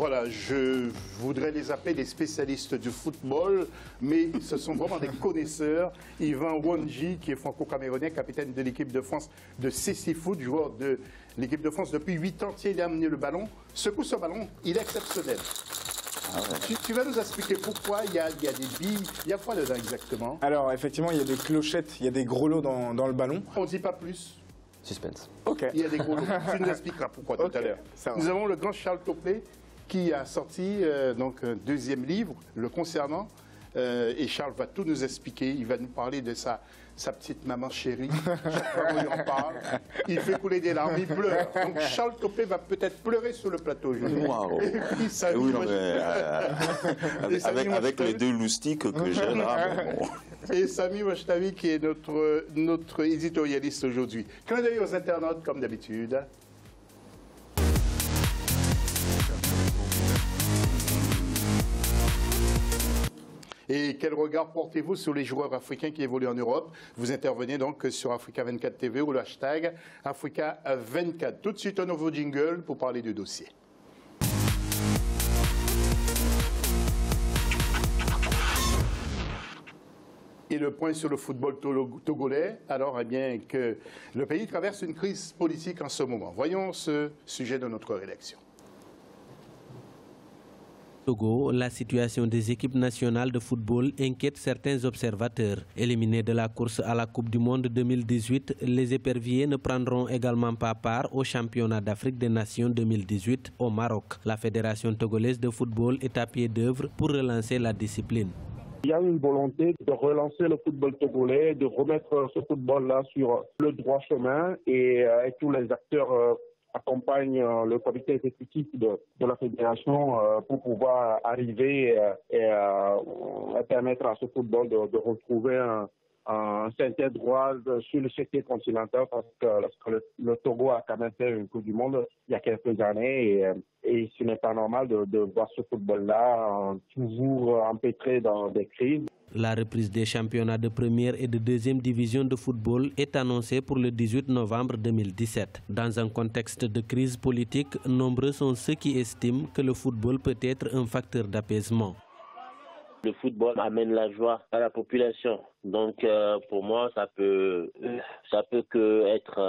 Voilà, je voudrais les appeler des spécialistes du football, mais ce sont vraiment des connaisseurs. Yvan Wondji, qui est franco-camerounais, capitaine de l'équipe de France de CC Foot, joueur de l'équipe de France depuis 8 ans. Tiens, il a amené le ballon. Ce ballon, il est exceptionnel. Ah ouais. Tu vas nous expliquer pourquoi il y a des billes, il y a quoi dedans exactement? Alors, effectivement, il y a des clochettes, il y a des grelots dans le ballon. On ne dit pas plus. Suspense. Ok. Il y a des grelots. Tu nous expliqueras pourquoi tout à l'heure. Nous avons le grand Charles Toplet qui a sorti donc un deuxième livre le concernant. Et Charles va tout nous expliquer. Il va nous parler de sa petite maman chérie. Chaque fois qu'on lui en parle, il fait couler des larmes, il pleure. Donc Charles Toplet va peut-être pleurer sur le plateau aujourd'hui. Wow. Et puis Samy, oui, avec les deux loustiques que j'ai là. Bon. Et Samy Wachtavi qui est notre éditorialiste aujourd'hui. Clin d'œil aux internautes comme d'habitude. Et quel regard portez-vous sur les joueurs africains qui évoluent en Europe? Vous intervenez donc sur Africa 24 TV ou le hashtag Africa 24. Tout de suite un nouveau jingle pour parler du dossier. Et le point sur le football togolais, alors eh bien que le pays traverse une crise politique en ce moment. Voyons ce sujet de notre rédaction. Togo, la situation des équipes nationales de football inquiète certains observateurs. Éliminés de la course à la Coupe du Monde 2018, les éperviers ne prendront également pas part au championnat d'Afrique des Nations 2018 au Maroc. La Fédération togolaise de football est à pied d'œuvre pour relancer la discipline. Il y a une volonté de relancer le football togolais, de remettre ce football-là sur le droit chemin et tous les acteurs accompagne le comité exécutif de la fédération pour pouvoir arriver et permettre à ce football de retrouver un certain droit sur le circuit continental parce que le Togo a quand même fait une Coupe du Monde il y a quelques années et ce n'est pas normal de voir ce football-là toujours empêtré dans des crises. La reprise des championnats de première et de deuxième division de football est annoncée pour le 18 novembre 2017. Dans un contexte de crise politique, nombreux sont ceux qui estiment que le football peut être un facteur d'apaisement. Le football amène la joie à la population. Donc pour moi, ça peut que être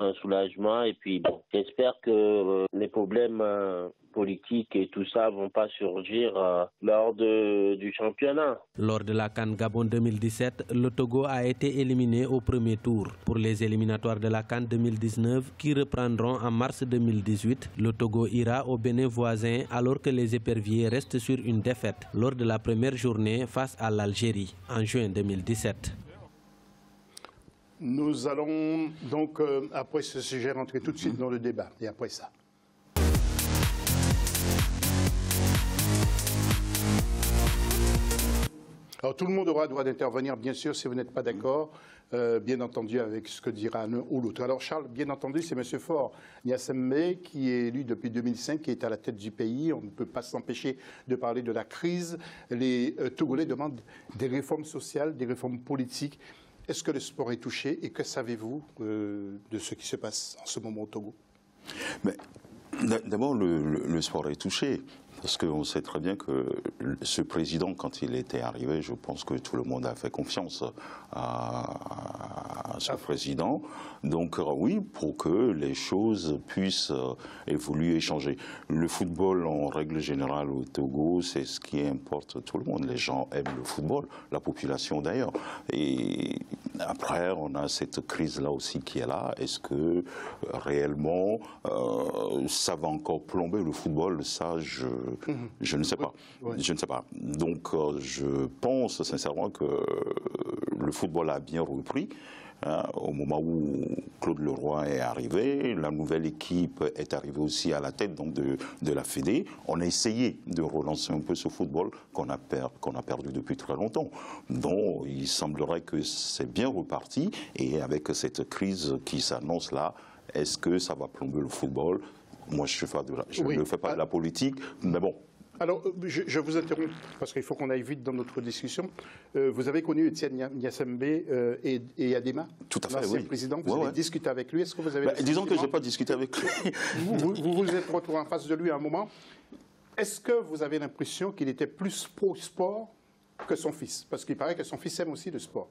un soulagement. Et puis bon, j'espère que les problèmes politiques et tout ça vont pas surgir lors du championnat. Lors de la CAN Gabon 2017, le Togo a été éliminé au premier tour. Pour les éliminatoires de la CAN 2019 qui reprendront en mars 2018, le Togo ira au Bénin voisin alors que les éperviers restent sur une défaite lors de la première journée face à l'Algérie en juin 2017. Nous allons donc, après ce sujet, rentrer tout de suite dans le débat. Et après ça. Alors, tout le monde aura droit d'intervenir, bien sûr, si vous n'êtes pas d'accord, bien entendu, avec ce que dira l'un ou l'autre. Alors, Charles, bien entendu, c'est M. Faure Gnassingbé, qui est élu depuis 2005, qui est à la tête du pays. On ne peut pas s'empêcher de parler de la crise. Les Togolais demandent des réformes sociales, des réformes politiques. Est-ce que le sport est touché et que savez-vous de ce qui se passe en ce moment au Togo? D'abord, le sport est touché. Parce qu'on sait très bien que ce président, quand il était arrivé, je pense que tout le monde a fait confiance à ce président. Donc oui, pour que les choses puissent évoluer et changer. Le football, en règle générale, au Togo, c'est ce qui importe tout le monde. Les gens aiment le football, la population d'ailleurs. Et après, on a cette crise-là aussi qui est là. Est-ce que réellement, ça va encore plomber le football? Ça, je ne sais pas. Oui. Je ne sais pas. Donc, je pense sincèrement que le football a bien repris. Au moment où Claude Leroy est arrivé, la nouvelle équipe est arrivée aussi à la tête donc, de la Fédé. On a essayé de relancer un peu ce football qu'on a perdu depuis très longtemps. Donc, il semblerait que c'est bien reparti. Et avec cette crise qui s'annonce là, est-ce que ça va plomber le football? Moi, je ne fais pas de la politique, mais bon. Alors, je vous interromps parce qu'il faut qu'on aille vite dans notre discussion. Vous avez connu Etienne Nyassembe et Adema, tout à fait, l'ancien oui. président. Vous avez discuté avec lui. Est-ce que vous avez disons que je n'ai pas discuté avec lui. Vous vous êtes retrouvé en face de lui à un moment. Est-ce que vous avez l'impression qu'il était plus pro-sport que son fils? Parce qu'il paraît que son fils aime aussi le sport.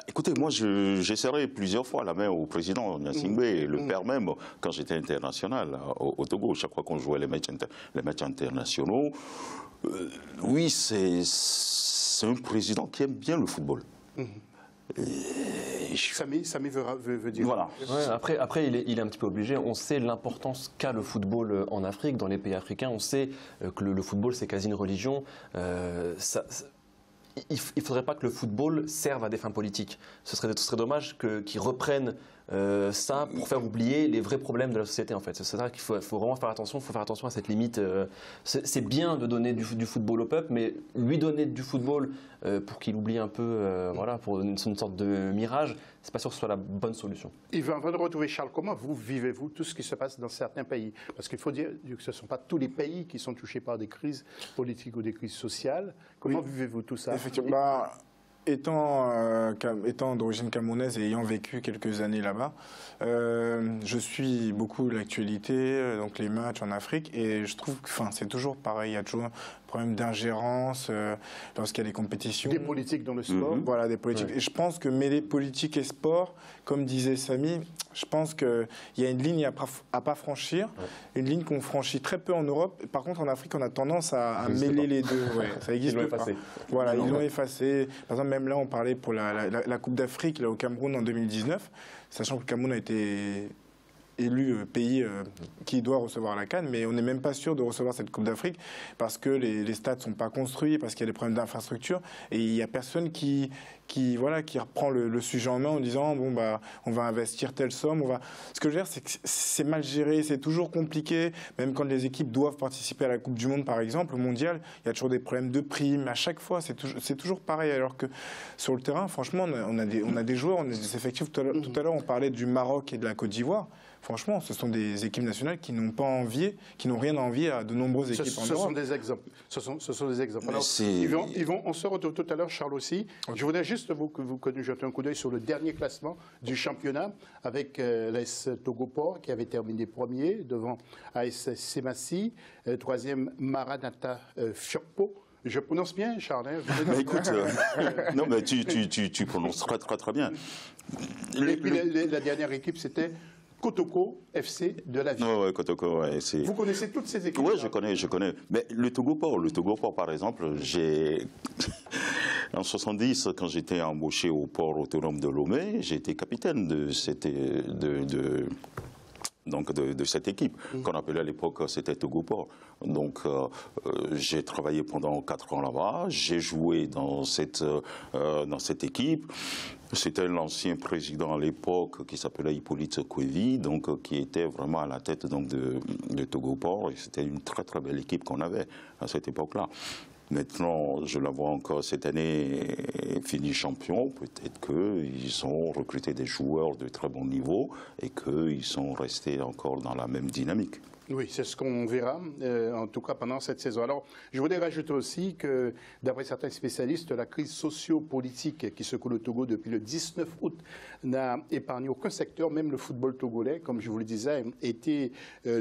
Écoutez, moi, j'ai serré plusieurs fois la main au président Nyassembe, et le père même, quand j'étais international au Togo. Chaque fois qu'on jouait les matchs internationaux, oui, c'est un président qui aime bien le football. Samy veut dire. Voilà. Ouais, après il est un petit peu obligé. On sait l'importance qu'a le football en Afrique, dans les pays africains. On sait que le football, c'est quasi une religion. Il ne faudrait pas que le football serve à des fins politiques. Ce serait dommage qu'ils reprennent ça pour faire oublier les vrais problèmes de la société, en fait. C'est-à-dire qu'il faut vraiment faire attention, à cette limite. C'est bien de donner du football au peuple, mais lui donner du football pour qu'il oublie un peu, voilà, pour une sorte de mirage, c'est pas sûr que ce soit la bonne solution. Yvan, avant de retrouver Charles, comment vous vivez-vous tout ce qui se passe dans certains pays? Parce qu'il faut dire que ce ne sont pas tous les pays qui sont touchés par des crises politiques ou des crises sociales. Comment vivez-vous tout ça? Effectivement, étant d'origine camerounaise et ayant vécu quelques années là-bas, je suis beaucoup l'actualité, donc les matchs en Afrique, et je trouve que c'est toujours pareil, il y a toujours un problème d'ingérence lorsqu'il y a des compétitions. Des politiques dans le sport. Voilà, des politiques. Et je pense que mêler politique et sport, comme disait Samy, je pense qu'il y a une ligne à pas franchir, une ligne qu'on franchit très peu en Europe. Par contre, en Afrique, on a tendance à mêler les deux. Ouais, ça existe pas. Effacé. Voilà, ils l'ont effacé. Par exemple, même là, on parlait pour la Coupe d'Afrique au Cameroun en 2019, sachant que le Cameroun a été élu pays qui doit recevoir la CAN, mais on n'est même pas sûr de recevoir cette Coupe d'Afrique parce que les stades ne sont pas construits, parce qu'il y a des problèmes d'infrastructure, et il n'y a personne qui reprend le sujet en main en disant bon bah on va investir telle somme, Ce que je veux dire, c'est que c'est mal géré, c'est toujours compliqué, même quand les équipes doivent participer à la Coupe du Monde par exemple, au mondial, il y a toujours des problèmes de primes, à chaque fois c'est toujours pareil, alors que sur le terrain, franchement, on a des joueurs, on a des effectifs. Tout à l'heure, on parlait du Maroc et de la Côte d'Ivoire. Franchement, ce sont des équipes nationales qui n'ont rien à envier à de nombreuses équipes en Europe. Ce sont des exemples. Ce sont des exemples. Alors, Yvan, on se retrouve tout à l'heure, Charles aussi. Okay. Je voudrais juste que vous jetez un coup d'œil sur le dernier classement du championnat avec l'AS Togopor qui avait terminé premier devant AS Semassi, troisième Maranatha Fiokpo. Je prononce bien, Charles. Écoute, non, mais tu prononces très bien. Et puis la dernière équipe, c'était Kotoko FC de la ville. Oui, Kotoko, ouais, vous connaissez toutes ces équipes? Oui, je connais. Mais le Togopor, par exemple, en 70, quand j'étais embauché au port autonome de Lomé, j'étais capitaine de cette équipe, qu'on appelait à l'époque, c'était Togopor. Donc, j'ai travaillé pendant 4 ans là-bas, j'ai joué dans cette équipe. C'était l'ancien président à l'époque qui s'appelait Hippolyte Kouevi, donc qui était vraiment à la tête donc, de Togopor, et c'était une très très belle équipe qu'on avait à cette époque-là. Maintenant, je la vois encore cette année fini champion. Peut-être qu'ils ont recruté des joueurs de très bon niveau et qu'ils sont restés encore dans la même dynamique. Oui, c'est ce qu'on verra, en tout cas pendant cette saison. Alors, je voudrais rajouter aussi que, d'après certains spécialistes, la crise socio-politique qui secoue le Togo depuis le 19 août n'a épargné aucun secteur, même le football togolais, comme je vous le disais, a été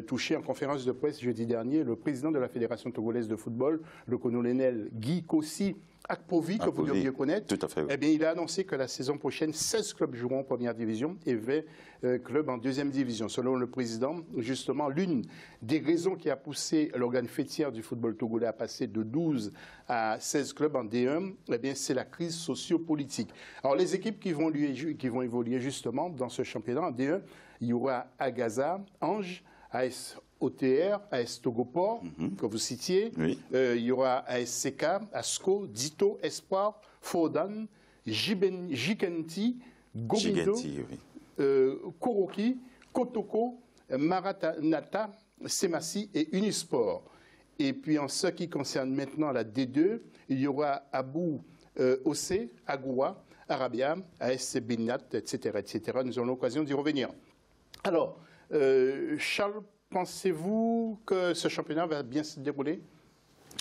touché en conférence de presse jeudi dernier. Le président de la Fédération togolaise de football, le colonel Guy Kossi Akpovi, que vous deviez connaître, tout à fait, oui. Eh bien, il a annoncé que la saison prochaine, 16 clubs joueront en première division et 20 clubs en deuxième division. Selon le président, justement, l'une des raisons qui a poussé l'organe fêtière du football togolais à passer de 12 à 16 clubs en D1, eh bien, c'est la crise socio-politique. Alors, les équipes qui vont évoluer justement dans ce championnat en D1, il y aura Agaza, Ange, AS OTR, AS Togopor, que vous citiez. Oui. Il y aura ASCK, ASCO, Dito, Espoir, Fodan, Jikenti, Gomido, Koroki, Kotoko, Maranatha, Semassi et Unisport. Et puis en ce qui concerne maintenant la D2, il y aura Abou Ossé, Agoua, Arabia, AS Bignat, etc., etc. Nous aurons l'occasion d'y revenir. Alors, Charles, pensez-vous que ce championnat va bien se dérouler?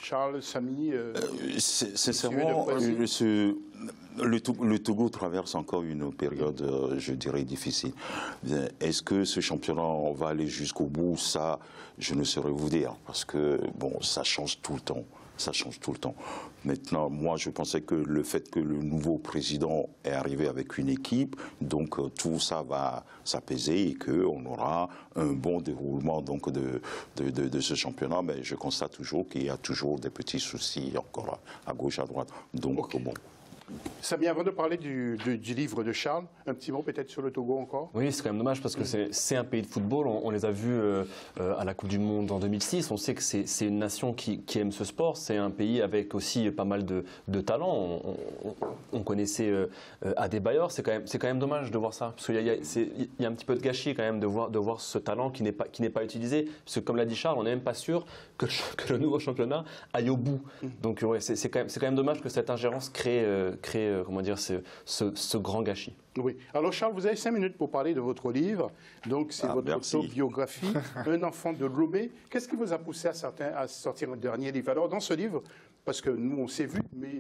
Charles, Samy sincèrement, le Togo traverse encore une période, je dirais, difficile. Est-ce que ce championnat va aller jusqu'au bout? Ça, je ne saurais vous dire, parce que, bon, ça change tout le temps. Ça change tout le temps. Maintenant, moi, je pensais que le fait que le nouveau président est arrivé avec une équipe, donc tout ça va s'apaiser et qu'on aura un bon déroulement donc, de ce championnat. Mais je constate toujours qu'il y a toujours des petits soucis encore à gauche, à droite. Donc, bon. Samy, avant de parler du livre de Charles, un petit mot peut-être sur le Togo encore? Oui, c'est quand même dommage parce que c'est un pays de football. On les a vus à la Coupe du Monde en 2006. On sait que c'est une nation qui aime ce sport. C'est un pays avec aussi pas mal de talent. On connaissait Adebayor. C'est quand même dommage de voir ça. Parce qu'il y a un petit peu de gâchis quand même de voir ce talent qui n'est pas utilisé. Parce que comme l'a dit Charles, on n'est même pas sûr que le nouveau championnat aille au bout. Donc ouais, c'est quand même dommage que cette ingérence crée comment dire, ce grand gâchis. Oui. Alors Charles, vous avez 5 minutes pour parler de votre livre. Donc c'est votre autobiographie, Un enfant de Lomé. Qu'est-ce qui vous a poussé à sortir un dernier livre? Alors dans ce livre, parce que nous on s'est vu, mais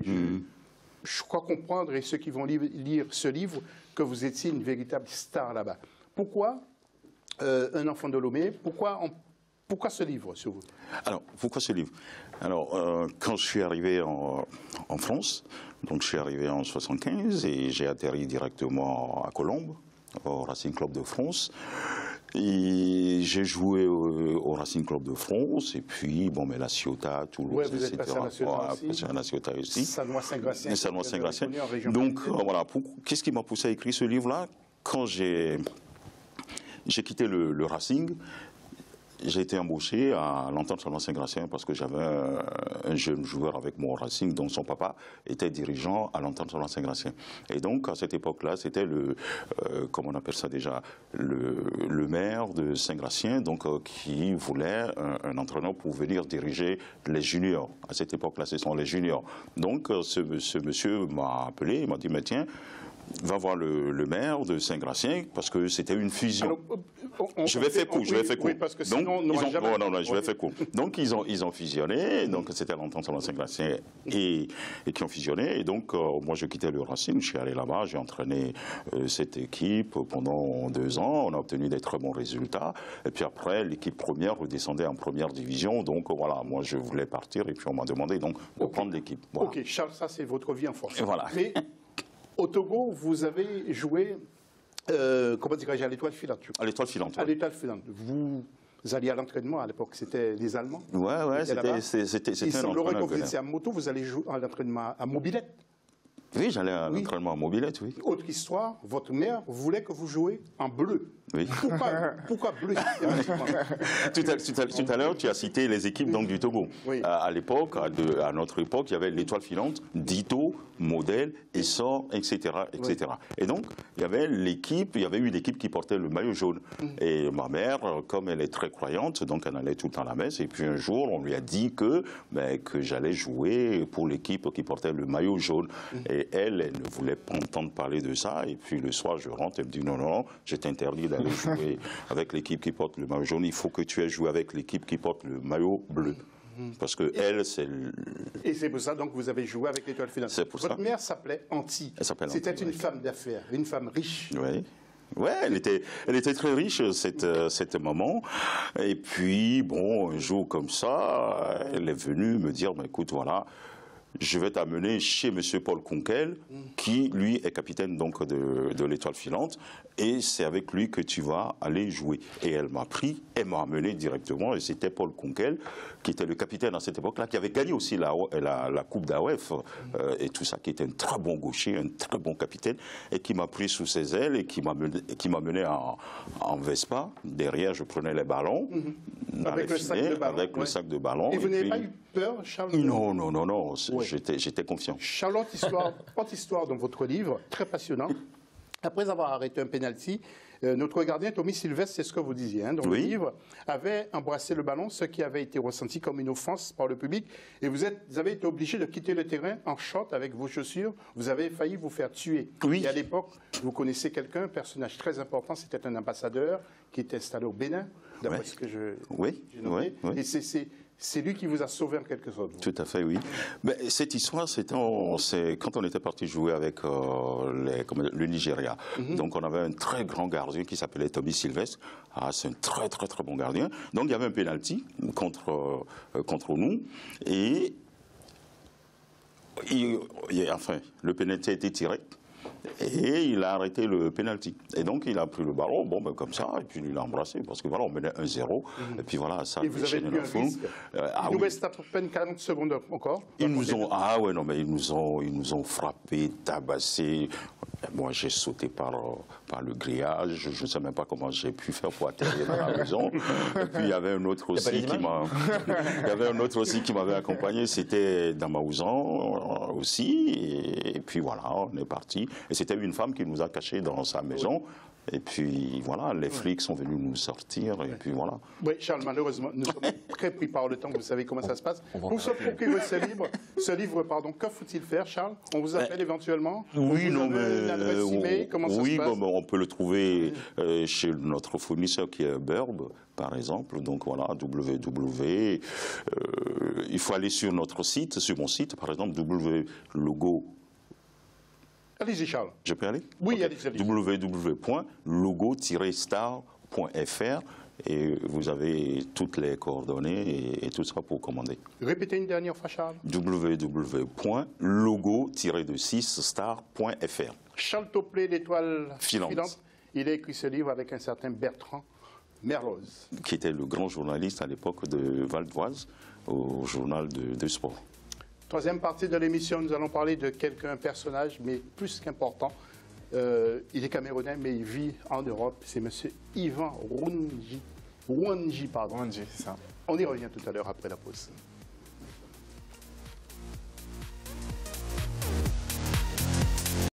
je crois comprendre, et ceux qui vont lire ce livre, que vous étiez une véritable star là-bas. Pourquoi Un enfant de Lomé? Pourquoi ce livre sur vous? Alors, pourquoi ce livre? Alors, quand je suis arrivé en France, donc je suis arrivé en 75 et j'ai atterri directement à Colombes, au Racing Club de France. Et j'ai joué au Racing Club de France, et puis, bon, mais la Ciotat, Toulouse, vous êtes passé à la Ciotat aussi. Saint-Saint-Gratien. Donc, voilà, qu'est-ce qui m'a poussé à écrire ce livre-là? Quand j'ai quitté le Racing, j'ai été embauché à l'Entente Saint-Gratien parce que j'avais un jeune joueur avec moi au Racing, dont son papa était dirigeant à l'Entente Saint-Gratien. Et donc, à cette époque-là, c'était comment on appelle ça déjà, le maire de Saint-Gratien, donc qui voulait un entraîneur pour venir diriger les juniors. À cette époque-là, ce sont les juniors. Donc, ce monsieur m'a appelé, il m'a dit, mais tiens, va voir le maire de Saint-Gratien parce que c'était une fusion. Je vais faire court. Oui, parce que sinon, je vais faire court. Donc ils ont fusionné. Donc c'était l'entente entre Saint-Gratien et qui ont fusionné. Et donc moi je quittais le Racing, je suis allé là-bas, j'ai entraîné cette équipe pendant 2 ans. On a obtenu des très bons résultats. Et puis après l'équipe première redescendait en première division. Donc voilà, moi je voulais partir et puis on m'a demandé donc de prendre l'équipe. Voilà. Ok, Charles, ça c'est votre vie en force. Et voilà. Mais au Togo, vous avez joué, comment dirais-je, à l'Étoile Filante. À l'Étoile Filante. À l'Étoile Filante. Vous alliez à l'entraînement, à l'époque, c'était les Allemands. Ouais, c'était un entraîneur. Il semblerait que vous étiez à moto, vous allez jouer à l'entraînement à Mobilette. Oui, j'allais à l'entraînement à Mobilette, oui. Autre histoire, votre mère voulait que vous jouiez en bleu. Oui. Pourquoi bleu? Tout à l'heure, tu as cité les équipes donc, du Togo. Oui. À l'époque, à notre époque, il y avait l'Étoile Filante, Dito, Modèle, Essor, etc., etc. Oui. Et donc, il y avait une équipe qui portait le maillot jaune. Et ma mère, comme elle est très croyante, donc elle allait tout le temps à la messe. Et puis un jour, on lui a dit que j'allais jouer pour l'équipe qui portait le maillot jaune. Et elle ne voulait pas entendre parler de ça. Et puis le soir, je rentre, elle me dit non, je t'interdis d'aller jouer avec l'équipe qui porte le maillot jaune. Il faut que tu aies joué avec l'équipe qui porte le maillot bleu. Parce que elle, c'est... Et c'est pour ça donc vous avez joué avec l'Étoile Filante. C'est pour ça. Votre mère s'appelait Anti. C'était une femme d'affaires, une femme riche. Oui. Ouais, elle était très riche, cette maman. Et puis, bon, un jour comme ça, elle est venue me dire, écoute, voilà, je vais t'amener chez M. Paul Conquel, qui, lui, est capitaine donc, de l'Étoile Filante, et c'est avec lui que tu vas aller jouer. Et elle m'a pris, elle m'a amené directement, et c'était Paul Conquel, qui était le capitaine à cette époque-là, qui avait gagné aussi la Coupe d'AOF, et tout ça, qui était un très bon gaucher, un très bon capitaine, et qui m'a pris sous ses ailes, et qui m'a mené en Vespa. Derrière, je prenais les ballons, avec le sac de ballons. Et vous n'avez pas eu peur, Charles? Non. J'étais confiant. Charlotte, autre histoire dans votre livre, très passionnant. Après avoir arrêté un penalty, notre gardien Tommy Sylvestre, c'est ce que vous disiez dans le livre, avait embrassé le ballon, ce qui avait été ressenti comme une offense par le public. Et vous avez été obligé de quitter le terrain en short avec vos chaussures. Vous avez failli vous faire tuer. Oui. Et à l'époque, vous connaissez quelqu'un, un personnage très important, c'était un ambassadeur qui était installé au Bénin, d'après ce que j'ai noté. Et C'est lui qui vous a sauvé en quelque sorte. Vous. Tout à fait, oui. Mais cette histoire, c'est quand on était parti jouer avec le Nigeria. Donc on avait un très grand gardien qui s'appelait Tommy Sylvestre. Ah, c'est un très très très bon gardien. Donc il y avait un penalty contre nous et enfin le penalty a été tiré. Et il a arrêté le penalty. Et donc, il a pris le ballon, bon, ben, comme ça, et puis il l'a embrassé, parce que voilà, on menait 1-0. Et puis voilà, ça a déchaîné le fond. Il nous reste à peine 40 secondes encore. Ils nous ont frappé, tabassé. Moi, j'ai sauté par le grillage. Je ne sais même pas comment j'ai pu faire pour atterrir dans la maison. Et puis, il y avait un autre aussi qui m'avait accompagné. C'était Damaouzan aussi. Et puis, voilà, on est parti. Et c'était une femme qui nous a cachés dans sa maison. Et puis voilà, les flics sont venus nous sortir, et puis voilà. Oui, Charles, malheureusement, nous sommes très pris par le temps, vous savez comment ça se passe. Pour se procurer ce livre, que faut-il faire, Charles? On vous appelle éventuellement? Oui, non, mais... Une adresse email, comment ça se passe? On peut le trouver chez notre fournisseur qui est Burb, par exemple. Donc voilà, www. Il faut aller sur notre site, sur mon site, par exemple, www.logo. Allez-y, Charles. Je peux aller? Oui, allez-y. www.logo-star.fr et vous avez toutes les coordonnées et tout ça pour commander. Répétez une dernière fois, Charles. www.logo-6star.fr. Charles Toplé, l'étoile filante. Il a écrit ce livre avec un certain Bertrand Merloz. Qui était le grand journaliste à l'époque de Val d'Oise, au journal de sport. Troisième partie de l'émission, nous allons parler de un personnage, mais plus qu'important. Il est camerounais, mais il vit en Europe. C'est M. Yvan Rwandji. Rwandji, c'est ça. On y revient tout à l'heure après la pause.